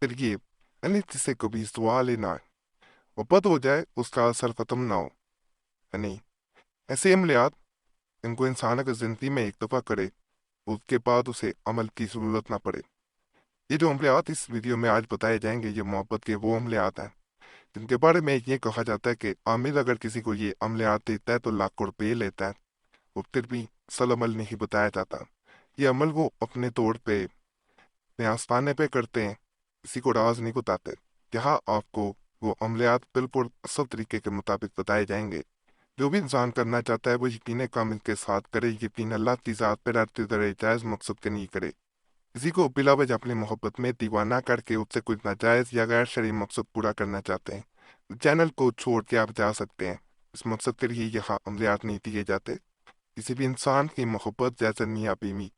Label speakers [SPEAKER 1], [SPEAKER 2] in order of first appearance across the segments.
[SPEAKER 1] तरकीब यानी जिससे कभी सवाल ही ना आए, मुहब्बत हो जाए उसका असर खत्म ना हो। यानी ऐसे अमलियात इनको इंसान अगर जिंदगी में एक दफा करे उसके बाद उसे अमल की जरूरत ना पड़े। ये जो अमलियात इस वीडियो में आज बताए जाएंगे ये मोहब्बत के वो अमलियात हैं जिनके बारे में ये कहा जाता है कि आमिर अगर किसी को ये अमलियात देता है तो लाखों रुपये लेता है। वो फिर भी असल अमल नहीं बताया जाता। ये अमल वो अपने तौर पे अपने आस्ताने पे करते हैं, किसी को राज नहीं बताते। यहाँ आपको वो अमलियात बिल्कुल असल तरीके के मुताबिक बताए जाएंगे। जो भी इंसान करना चाहता है वो यकीन कामिल के साथ करे, यकीन अल्लाह की ज़ात पे रहते हुए जायज़ मकसद के नहीं करे। किसी को बिला वजह अपनी मोहब्बत में दीवाना करके उससे कुछ नाजायज़ या गैर शरई मकसद पूरा करना चाहते हैं तो चैनल को छोड़ के आप जा सकते हैं। इस मकसद के लिए यहाँ अमलियात नहीं दिए जाते। किसी भी इंसान की मोहब्बत जैसे मियाँ बीवी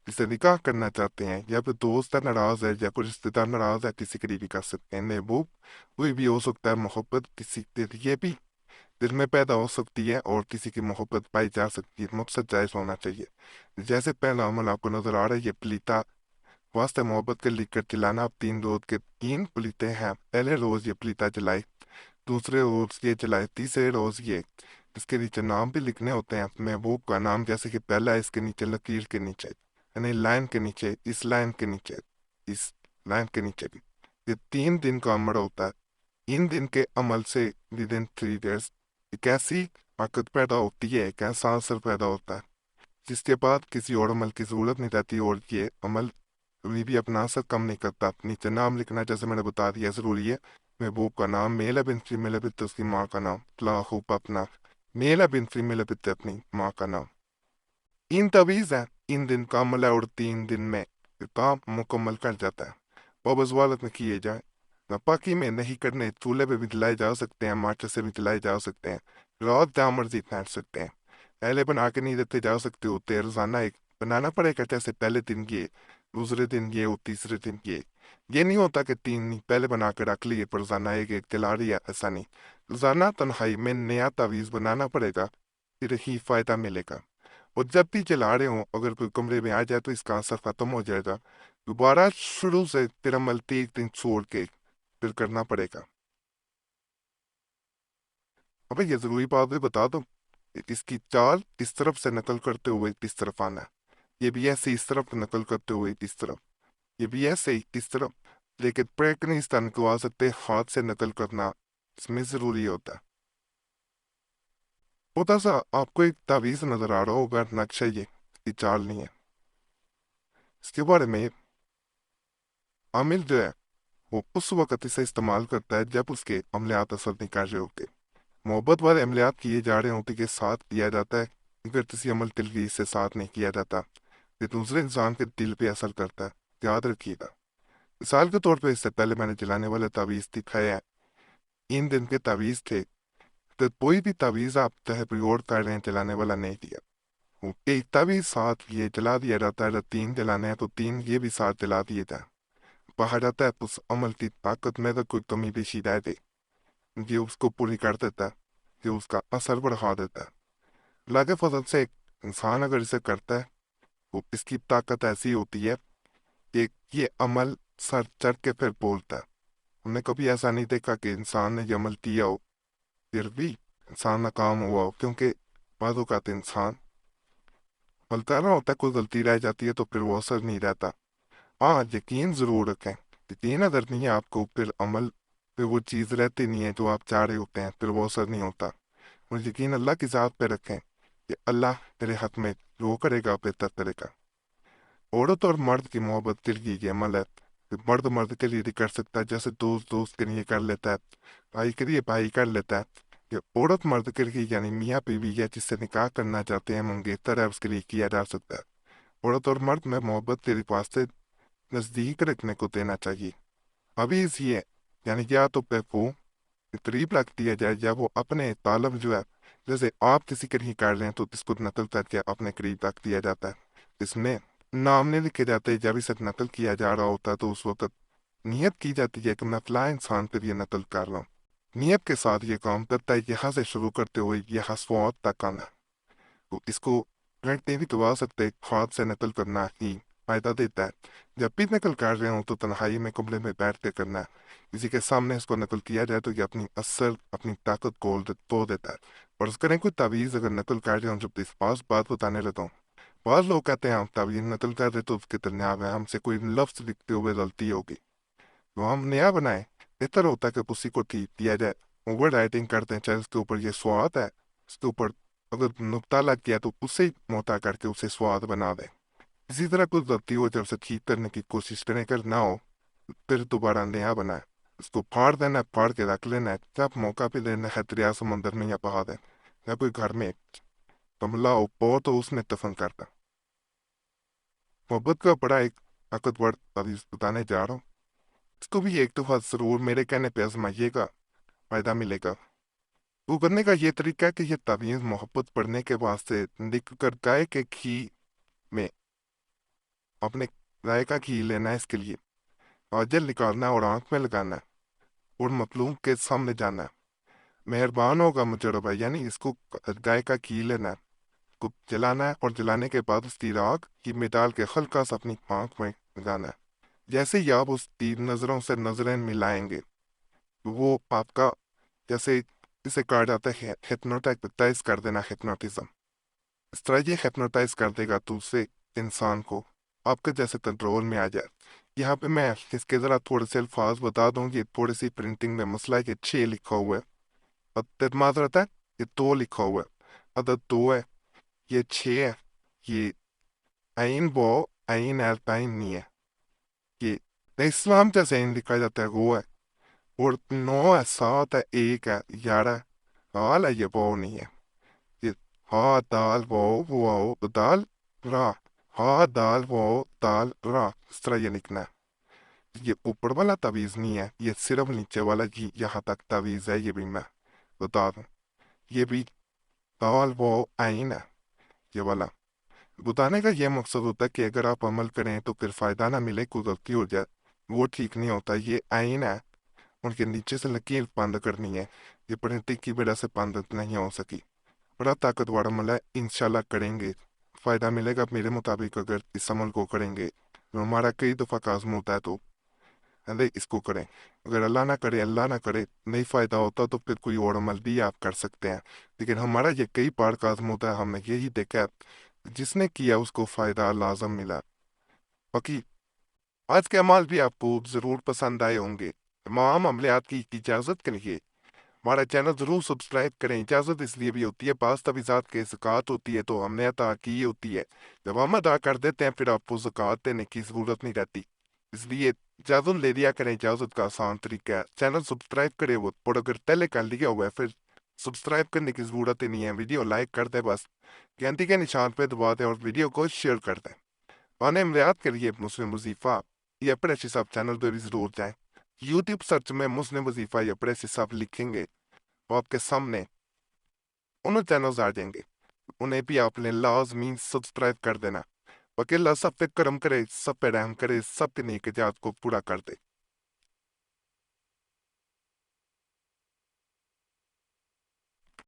[SPEAKER 1] जिससे निकाह करना चाहते हैं या फिर दोस्त नाराज है या कोई रिश्तेदार नाराज है किसी करीबी का सकते हैं वो कोई भी हो सकता है। मोहब्बत किसी के लिए भी दिल में पैदा हो सकती है और किसी की मोहब्बत पाई जा सकती है। मकसद जायज होना चाहिए। जैसे पहला अमल आपको नजर आ रहा है ये पलीता वास्ते मोहब्बत के लिखकर जलाना। अब 3 रोज के 3 पलीते हैं। पहले रोज ये पलीता जलाए, दूसरे रोज ये जलाए, तीसरे रोज ये इसके नीचे नाम भी लिखने होते हैं महबूब का नाम। जैसे कि पहला है इसके नीचे लकीर के नीचे, यानी लाइन के नीचे, इस लाइन के नीचे, इस लाइन के नीचे भी। ये 3 दिन का अमल होता है। इन दिन के अमल से विद इन 3 डेज एक ऐसी ताकत पैदा होती है, एक ऐसा असर पैदा होता है जिसके बाद किसी और अमल की जरूरत नहीं रहती और ये अमल कभी भी अपना असर कम नहीं करता। नीचे नाम लिखना जैसे मैंने बता दिया जरूरी है। महबूब का नाम, मेल है बिन फीमेल है बिन उसकी माँ का नाम, लाहूब अपना मेल है बिन फीमेल है बिन अपनी माँ का नाम। इन तवीज है, इन दिन का अमल है और 3 दिन में ये काम मुकम्मल कर जाता है। वाबस वालत में किए जाए नापाकी में नहीं करने, चूल्हे पे भी जलाए जा सकते हैं, माचिस से भी जलाए जा सकते हैं, रात जहाँ मर्जी फेंक सकते हैं। पहले बना के नहीं देते जा सकते होते, रोजाना एक बनाना पड़ेगा। जैसे पहले दिन ये, दूसरे दिन ये और तीसरे दिन ये नहीं होता कि 3 पहले बना के रख लिए पर रोजाना एक एक जला रही है, ऐसा नहीं। रोजाना तन्हाई में नया तावीज बनाना पड़ेगा, फिर ही फायदा मिलेगा। और जब भी जला रहे हो अगर कोई कमरे में आ जाए तो इसका असर खत्म हो जाएगा। दोबारा शुरू से फिर अमल 3 दिन छोड़ के फिर करना पड़ेगा। अबे ये जरूरी बात भी बता दो, इसकी चाल इस तरफ से नकल करते हुए इस तरफ आना, ये भी ऐसे इस तरफ नकल करते हुए इस तरफ, ये भी ऐसे ही इस तरफ। लेकिन पैक नहीं इस तरह निकलवा सकते, हाथ से नकल करना इसमें जरूरी होता है। छोटा सा आपको एक तावीज नजर आ रहा होगा, नक्शा ये इसकी चाल नहीं है। इसके बारे में आमिल जो है वो उस वक्त इसे इस्तेमाल करता है जब उसके अमलियात असर नहीं कर रहे होते, मोहब्बत वाले अमलियात किए जा रहे होते के साथ किया जाता है। अगर किसी अमल दिलगी से साथ नहीं किया जाता ये दूसरे इंसान के दिल पे असर करता है। याद रखिएगा। मिसाल के तौर पे इससे पहले मैंने जलाने वाले तावीज दिखाया है, इन दिन के तावीज थे। तो कोई भी तावीज आप चाहे प्रयोग कर रहे हैं जलाने वाला नहीं दिया, वो एक तावीज साथ ये जला दिया जाता है। जब 3 जलाने हैं तो 3 ये भी साथ जला दिए जाए। कहा जाता है उस अमल की ताकत में तो कोई कमी पेशी रह दे ये उसको पूरी कर देता है, ये उसका असर बढ़ा देता है। लागे फजल से एक इंसान अगर इसे करता है तो इसकी ताकत ऐसी होती है कि ये अमल सर चढ़ के फिर बोलता है। हमने कभी ऐसा नहीं देखा कि इंसान ने ये अमल किया हो फिर भी इंसान नाकाम हुआ हो, क्योंकि बाज़ औक़ात इंसान बोलता रहा होता है, कोई गलती रह जाती है तो फिर वो असर नहीं रहता। हाँ यकीन जरूर रखें, यकीन अगर नहीं है आपको फिर अमल पे वो चीज़ रहती नहीं है जो आप चाह रहे होते हैं, फिर वो असर नहीं होता। और यकीन अल्लाह की ज़ात पे रखें कि अल्लाह तेरे हक में जो करेगा बेहतर करेगा। औरत और मर्द की मोहब्बत के लिए ये अमल है कि मर्द मर्द के लिए भी कर सकता है, जैसे दोस्त दोस्त के लिए कर लेता है, भाई के लिए भाई कर लेता है। ये औरत मर्द के लिए यानी मियाँ बीवी है जिससे निकाह करना चाहते हैं मंगेतर है उसके लिए किया जा सकता है। औरत और मर्द में मोहब्बत तेरे वास्ते नजदीक रखने को देना चाहिए। अभी इसी है यानी या तो पे को करीब रख दिया जाए या वो अपने तालब जो है, जैसे आप किसी के लिए कर रहे हैं तो इसको नकल करके अपने करीब रख दिया जाता है। इसमें नाम नहीं लिखे जाते, जब इसे नकल किया जा रहा होता है तो उस वक्त नियत की जाती है कि मैं फला इंसान पर ये नकल कर रहा हूँ। नियत के साथ ये काम करता है, यहाँ से शुरू करते हुए यहाँ स्वाद तक आना। तो इसको गलत नहीं भी करवा सकते, हाथ से नकल करना ही فائدہ دیتا ہے۔ جب بھی نقل کر رہے ہوں تو تنہائی میں کمرے میں بیٹھ کے کرنا ہے۔ کسی کے سامنے اس کو نقل کیا جائے تو یہ اپنی اثر اپنی طاقت کو تو دیتا ہے۔ فرض کریں کوئی تعویذ اگر نقل کر رہے ہوں جب اس پاس بات بتانے لگتا ہوں، بعض لوگ کہتے ہیں ہم تعویذ نقل کر رہے تو اس کے درمیان ہے ہم سے کوئی لفظ لکھتے ہوئے غلطی ہوگی تو ہم نیا بنائیں۔ بہتر ہوتا ہے کہ اسی کو ٹھیک کیا جائے، اوور رائٹنگ کرتے ہیں چاہے اس کے اوپر یہ سواد ہے، اس کے اوپر اگر نقطہ لگ گیا تو اسے موٹا کر کے اسے سواد بنا دیں۔ اسی طرح کوئی غلطی ہو جب اسے ٹھیک کرنے کی کوشش کریں، اگر نہ ہو پھر دوبارہ نیا بنائیں، اس کو پھاڑ دینا ہے، پھاڑ کے رکھ لینا ہے، جب موقع پہ لینا ہے دریا سمندر میں یا بہا دیں، یا کوئی گھر میں کملا ہو بہت ہو اس میں دفن کرتا۔ محبت کا بڑا ایک طاقتور تعویذ بتانے جا رہا ہوں، اس کو بھی ایک دفعہ ضرور میرے کہنے پہ آزمائیے گا، فائدہ ملے گا۔ وہ کرنے کا یہ طریقہ ہے کہ یہ تعویذ محبت پڑھنے کے واسطے لکھ کر گائے کے گھی میں اپنے گائے کا گھی لینا ہے، اس کے لیے کاجل نکالنا ہے اور آنکھ میں لگانا ہے اور مطلوب کے سامنے جانا ہے۔ مہربان ہوگا مجربہ، یعنی اس کو گائے کا گھی لینا ہے، کو جلانا ہے اور جلانے کے بعد اس کی راکھ گھی میں ڈال کے ہلکا سا اپنی آنکھ میں لگانا ہے۔ جیسے ہی آپ اس کی نظروں سے نظریں ملائیں گے وہ آپ کا جیسے اسے کہا جاتا ہے ہپنوٹائز کر دینا، ہپنوٹزم۔ اس طرح یہ ہپنوٹائز کر دے گا تو اسے انسان کو آپ کے جیسے کنٹرول میں آ جائے۔ یہاں پہ میں اس کے ذرا تھوڑے سے الفاظ بتا دوں، یہ تھوڑی سی پرنٹنگ میں مسئلہ ہے کہ 6 لکھا ہوا ہے، معذرت ہے یہ 2 لکھا ہوا ہے، عدد 2 ہے، یہ 6 ہے، یہ عین وہ عین الپین نہیں ہے، یہ اسلام جیسے عین لکھا جاتا ہے وہ ہے، اور 9 ہے، 7 ہے، 1 ہے، 11 دال ہے، یہ وہ نہیں ہے، یہ ہا دال وہ دال را، ہا دال وہ دال را، اس طرح یہ لکھنا ہے۔ یہ اوپر والا تعویذ نہیں ہے، یہ صرف نیچے والا جی یہاں تک تعویذ ہے، یہ بھی میں بتا دوں، یہ بھی دال وہ عین ہے، یہ والا بتانے کا یہ مقصد ہوتا ہے کہ اگر آپ عمل کریں تو پھر فائدہ نہ ملے، کوئی غلطی ہو جائے، وہ ٹھیک نہیں ہوتا۔ یہ عین ہے، ان کے نیچے سے لکیر بند کرنی ہے، یہ پرنٹنگ کی وجہ سے بند نہیں ہو سکی۔ بڑا طاقتور عمل ہے، انشاءاللہ کریں گے فائدہ ملے گا میرے مطابق، اگر اس عمل کو کریں گے ہمارا کئی دفعہ کازم ہوتا ہے تو اس کو کریں، اگر اللہ نہ کرے نہیں فائدہ ہوتا تو پھر کوئی اور عمل بھی آپ کر سکتے ہیں، لیکن ہمارا یہ کئی بار کازم ہوتا ہے، ہم نے یہی دیکھا ہے جس نے کیا اس کو فائدہ لازم ملا۔ باقی آج کے اعمال بھی آپ کو ضرور پسند آئے ہوں گے۔ تمام عملیات کی اجازت کے لیے ہمارا چینل ضرور سبسکرائب کریں۔ اجازت اس لیے بھی ہوتی ہے بعض تعویذات کے زکوٰۃ ہوتی ہے تو ہم نے عطا کی ہوتی ہے، جب ہم ادا کر دیتے ہیں پھر آپ کو زکوٰۃ دینے کی ضرورت نہیں رہتی، اس لیے اجازت لے لیا کریں۔ اجازت کا آسان طریقہ ہے چینل سبسکرائب کرے وہ، اور اگر پہلے کر لیا ہوا ہے پھر سبسکرائب کرنے کی ضرورت ہی نہیں ہے، ویڈیو لائک کر دیں، بس گھنٹی کے نشان پہ دبا دیں اور ویڈیو کو شیئر کر دیں۔ پانے عملیات کے لیے مسلم وظیفہ یا پریسی صاحب چینل پہ بھی ضرور جائیں۔ یوٹیوب سرچ میں مسلم وظیفہ یا پریسی صاحب لکھیں گے تو آپ کے سامنے انہوں چینلز آ جائیں گے، انہیں بھی آپ نے لازمی سبسکرائب کر دینا۔ باقی اللہ سب پہ کرم کرے، سب پہ رحم کرے، سب کے نیک جات کو پورا کر دے۔